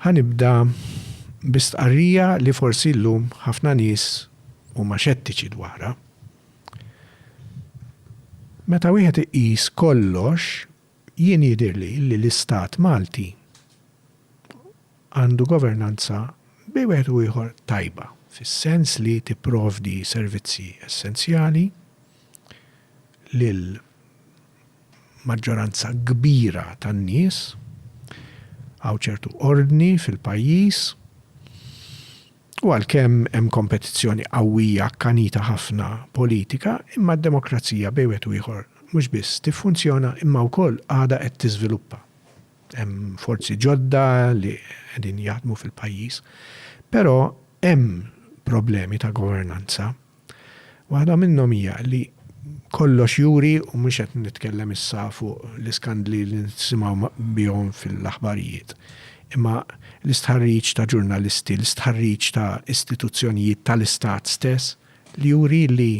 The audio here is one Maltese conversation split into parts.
Ħanibda bistqarrija li forsi llum ħafna nies huma xettiċi dwarha. Meta wieħed iqis kollox, jien jidhirli li l-Istat Malti għandu governanza bej wieħed u ieħor tajba, fis-sens li tipprovdi servizzi essenzjali lil maġġoranza kbira tan-nies, għaw ċertu ordni fil-pajjiż, u għalkemm hemm kompetizzjoni qawwija akkanita ħafna politika, imma d-demokrazija bej wieħed u ieħor mhux biss tiffunzjona imma wkoll għadha qed tiżviluppa. Hemm forzi ġodda li qegħdin jaħdmu fil-pajjiż, però hemm problemi ta' governanza. Waħda minnhom hija li kollox juri u mhux qed nitkellem issa fuq l-iskandli li nisimgħu bihom fil-aħbarijiet. Imma l-istħarriġ ta' ġurnalisti, l-istħarriġ ta' istituzzjonijiet tal-istat stess li juri li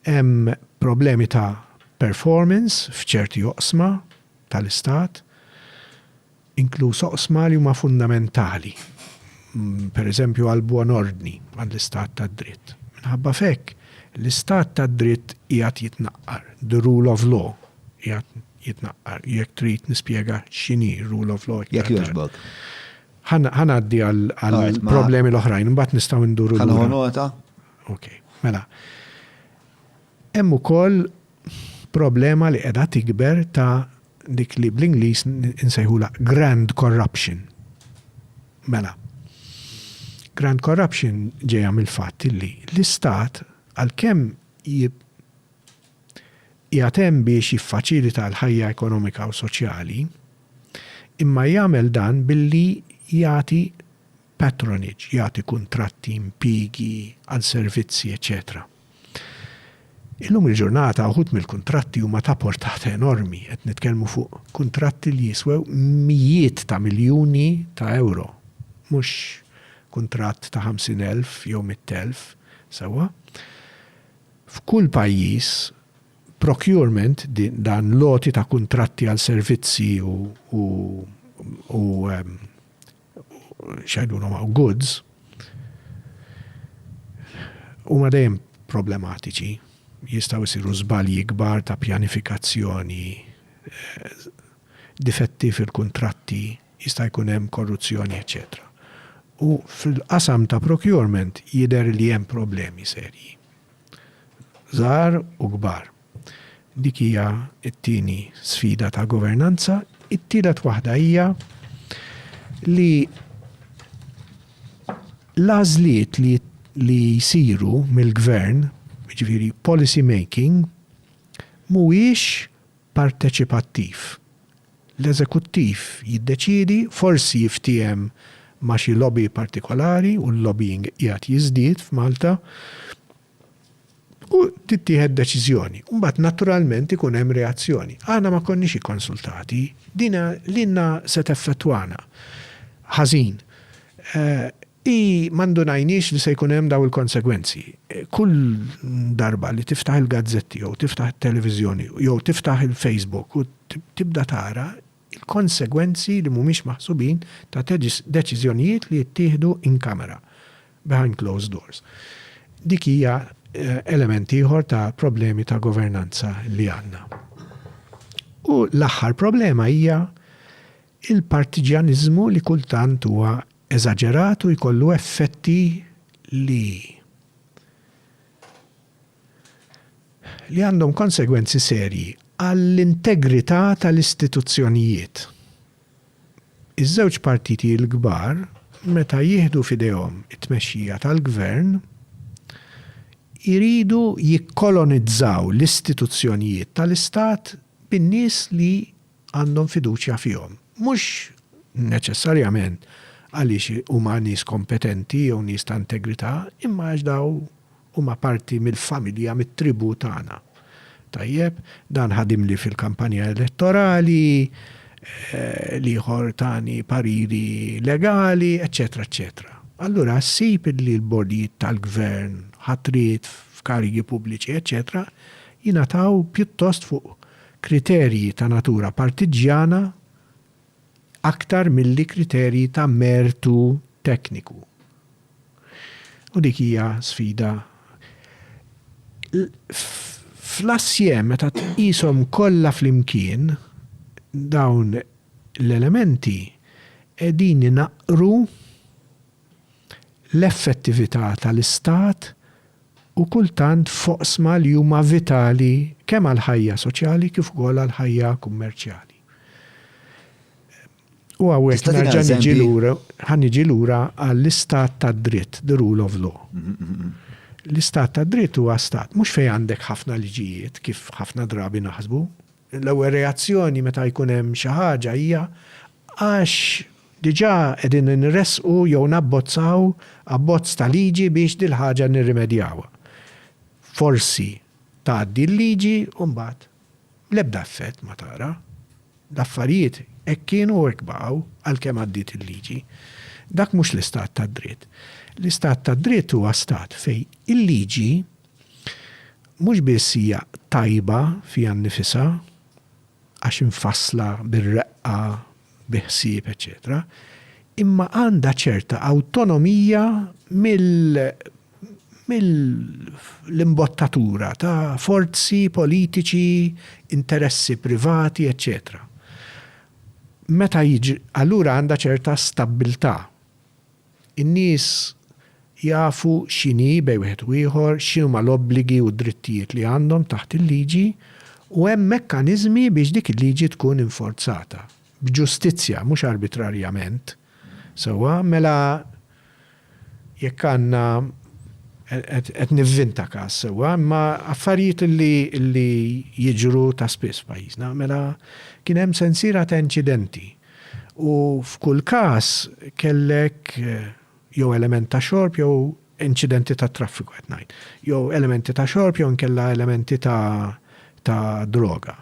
hemm problemi ta' performance f'ċerti oqsma tal-istat, inkluż oqsma li huma fundamentali. Per eżempju għal buon ordni għall-istat tad dritt. Minħabba fekk l-istat tad dritt qiegħed jitnaqqar. The rule of law qiegħed jitnaqqar. Jekk trid nispjega x'inhi rule of law. Jekk jogħġbok. Ħanaddi għal problemi l-oħrajn, imbagħad nistgħu nduru. Ħanħu nota? Okay, mela. Hemm ukoll problema li qiegħda tikber ta' dik li bl-Ingliż insejħula grand corruption. Mela. Grand corruption ġejja mill-fatt li l-istat għalkemm jagħtem biex jiffaċilita l-ħajja ekonomika u soċjali, imma jagħmel dan billi jagħti patronage, jagħti kuntratti, impigi għal servizzi, eċetera. Illum il-ġurnata uħud mill-kuntratti huma ta' portata enormi, qed nitkellmu fuq kuntratti li jiswew mijiet ta' miljuni ta' euro, mhux kuntratt ta' 50,000 jew 100,000 sewwa. F'kull pajjiż procurement dan loti ta' kuntratti għal servizzi u xejdunhom goods huma dejjem problematiċi. Jistgħu jsiru żbalji kbar ta' pjanifikazzjoni, difetti fil-kuntratti, jista' jkun hemm korruzzjoni, eċetera. U fil-qasam ta' procurement jidher li hemm problemi serji. Żgħar u kbar. Dik hija t-tieni sfida ta' governanza, it-tielet waħda hija li l-għażliet li jsiru mill-gvern, ġifieri policy making, mhuwiex parteċipattiv. L-eżekuttiv jiddeċiedi, forsi jiftiem ma' xi lobby partikolari u l-lobbying qiegħed jiżdied f'Malta u tittieħed deċiżjoni. Mbagħad naturalment ikun hemm reazzjoni. Aħna ma konniex ikkonsultati, dina lilna se teffettwana. Ħażin. M'għandunajniex li se jkun hemm daw il-konsegwenzi. Kull darba li tiftaħ il-gazzetti jew tiftaħ it-televiżjoni jew tiftaħ il-Facebook u tibda tara il-konsegwenzi li mhumiex maħsubin ta' deċiżjonijiet li jittieħdu in kamera behind closed doors. Dik hija elementi ieħor ta' problemi ta' governanza li għandna. U l-aħħar problema hija il-partiġjanizmu li kultant huwa eżaġerat u jkollu effetti li għandhom konsegwenzi serji għall-integrità tal-istituzzjonijiet. Iż-żewġ partiti l-kbar meta jieħdu f'idejhom it-tmexxija tal-gvern iridu jikkolonizzaw l-istituzzjonijiet tal-istat bin-nies li għandhom fiduċja fihom. Mhux neċessarjament għaliex huma nies kompetenti jew nies ta' integrità, imma għax daw huma parti mill-familja, mit-tribu tagħna. Tajjeb, dan ħadimli fil-kampanja elettorali, liħor tani pariri legali, eccetera, eccetera. Allura ssib li l-bordijiet tal-gvern, ħatriet f'karigi pubbliċi, eccetera, jingħataw pjuttost fuq kriterji ta' natura partiġjana aktar milli kriterji ta' mertu tekniku. U dik hija sfida. Fl-assiem meta tqishom kollha flimkien dawn l-elementi qegħdin inaqru l-effettività tal-istat u kultant foqsma li huma vitali kemm għall-ħajja soċjali kif ukoll għall-ħajja kummerċjali. U għawek nerġa' niġi lura għall-istat tad dritt, the rule of law. L-istat tad dritt huwa stat, mhux fejn għandek ħafna liġijiet kif ħafna drabi naħsbu. L-ewwel reazzjoni meta jkun hemm xi ħaġa hija għax diġà qegħdin nirresqu jew nabbozzaw abbozz ta' liġi biex dil ħaġa nirrimedjawha. Forsi tgħaddi l-liġi u mbagħad l-ebda effett ma tara. L-affarijiet hekk kienu hekk baqgħu għalkemm għaddiet il-liġi. Dak mhux l-istat tad dritt. L-istat tad dritt huwa stat fejn il-liġi mhux biss hija tajba fiha nnifisha għax infassla bir-reqqa biħsieb, eċetera, imma għandha ċerta awtonomija mill-imbottatura ta' forzi politiċi, interessi privati, eccetera. Meta jiġi, allura għandha ċerta stabilità. In-nies jafu x'inhi bejn wieħed u ieħor, x'huma l-obbligi u d-drittijiet li għandhom taħt il-liġi u hemm mekkaniżmi biex dik il-liġi tkun infurzata b'ġustizzja, mhux arbitrarjament. Sewwa mela jekk għandna qed nivvinta każ sewwa, imma affarijiet li jiġru ta' spiss pajjiżna, mela kien hemm sensiera ta' inċidenti. U f'kull każ kellek jew element ta' xorb jew inċidenti ta' traffiku qed ngħid. Jew elementi ta' xorb jew inkella elementi ta' droga.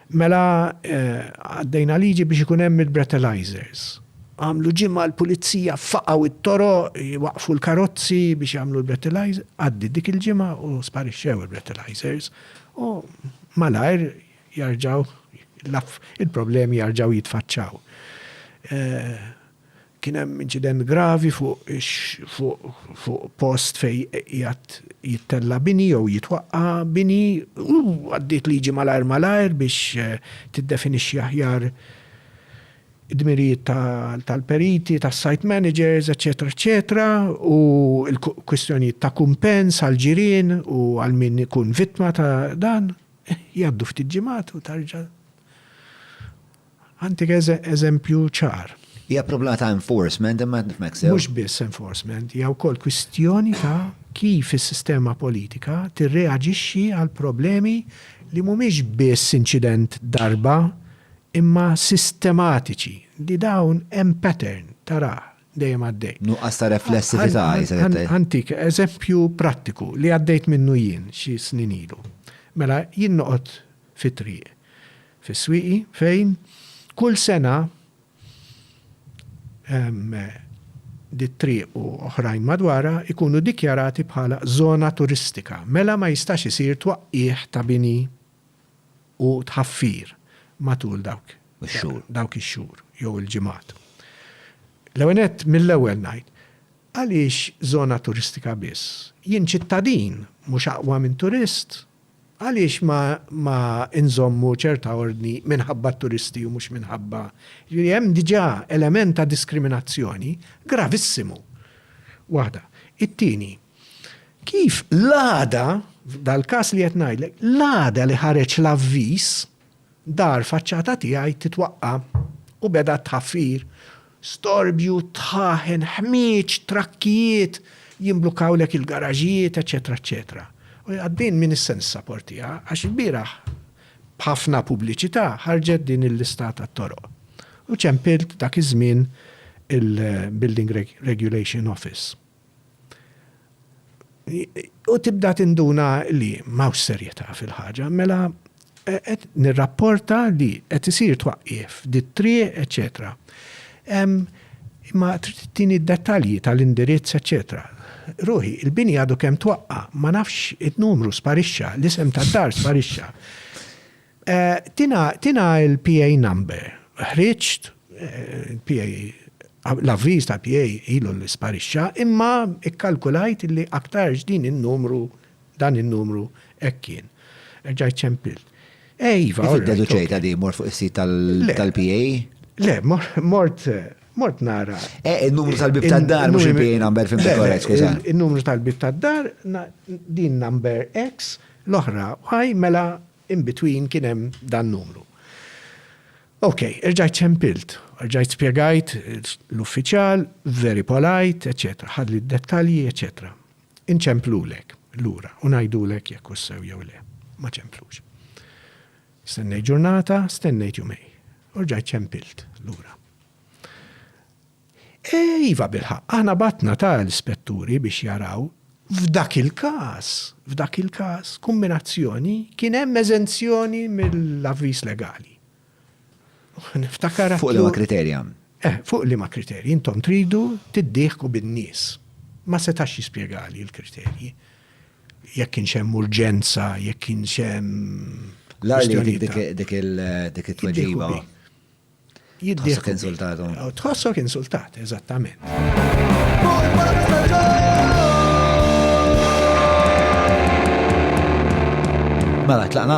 Mela għaddejna liġi biex ikun hemm il-breathalyzers. Għamlu ġimma l-pulizija faqgħu it-toro, waqfu l-karozzi biex jagħmlu l-breathalyzer, għaddi dik il-ġimma u sparixxew il-breathalyzers. U malajr jarġaw il-problemi jarġaw jitfaċċaw. Kien hemm inċident gravi fuq post fej jittella bini jew jitwaqqa bini u għaddiet liġi malajr biex tiddefinixxi aħjar id-dmirijiet tal-periti, tas-site managers, eċetera, u l-kwistjonijiet ta' kumpens għal-ġirien u għal min ikun vittma ta' dan, jgħaddu ftit ġimgħat u tarġa'. Għandik eżempju ċar. Hija problema ta' enforcement imma nifmek sew. Mhux biss enforcement, hija wkoll kwistjoni ta' kif is-sistema politika tirreaġixxi għal problemi li mhumiex biss inċident darba imma sistematiċi li dawn hemm pattern tara dejjem għaddej. Nuqqas ta' reflessività jisajt. Antik eżempju prattiku li għaddejt minnu jien xi snin ilu. Mela jien noqgħod fit-triq fis-swieqi fejn kull sena dit-triq u oħrajn madwara ikunu dikjarati bħala zona turistika. Mela ma jistax isir twaqqih ta' bini u tħaffir matul dawk ix-xhur jew il-ġimgħat. L-ewwel mill-ewwel ngħid, għaliex zona turistika biss? Jien ċittadin mhux aqwa minn turist, għaliex ma inżommu ċerta ordni minħabba turisti u mhux minħabba. Hemm diġà element ta' diskriminazzjoni gravissimu. Waħda. It-tieni, kif l-għada, dal-każ li qed ngħidlek, l-għada li ħareġ l-avviż dar faċċata tiegħi titwaqqa u beda tħaffir, storbju, tħaħen, ħmieġ, trakkijiet, jimblukawlek il-garaġijiet, eċetera, eċetera. U għaddin minn is-sens sapportija, għax il-biraħ b'ħafna pubbliċità ħarġet din il-lista tat-toroq. U ċempilt dak iż-żmien il-Building Regulation Office. U tibda tinduna li mawx serjetà fil-ħaġa, mela qed nirrapporta li qed isir twaqqif dit-triq, eċetera. Imma tini d-dettalji tal-indirizz, eccetera. Ruħi, il-bini għadu kem twaqqa, ma nafx il-numru sparixxa, l-isem tad-dar sparixxa. Tina il-PA number, ħriġt l-avviż ta' PA ilu l-isparixxa, imma ikkalkulajt li aktarx dan il-numru ekkien. Ġajt ċempilt. Iva, Kif id-deduċejta di mor fuq is-sit tal-PA? Le, mort nara. Il-numru tal-bib tad-dar mhux il-PA number fim korrekt, skuża. Il-numru tal-bib tad-dar din number X, l-oħra Y mela in between kien hemm dan numru. Ok, rġajt ċempilt, rġajt spiegajt l-uffiċjal, very polite, etc. Ħadli d-dettalji, etc. Inċemplulek, l-ura, unajdulek jekk ussew jew le. Ma ċemplux. Stennejt ġurnata, stennejt jumej. Rġajt ċempilt, l-ura. Iva bilħaq, aħna batna ta' l-ispetturi biex jaraw f'dak il-każ, kombinazzjoni, kien hemm eżenzjoni mill-avviż legali. Niftakar. Fuq li ma kriterja. Fuq li ma kriterji. Intom tridu tiddieħku bin-nies. Ma setax jispjegali l-kriterji. Jekk kienx hemm urġenza, jekk kienx hemm. L-għalli dik il-tweġiba. Tħossok insultat. Tħossok insultat, eżattament. Mela, tlaqna?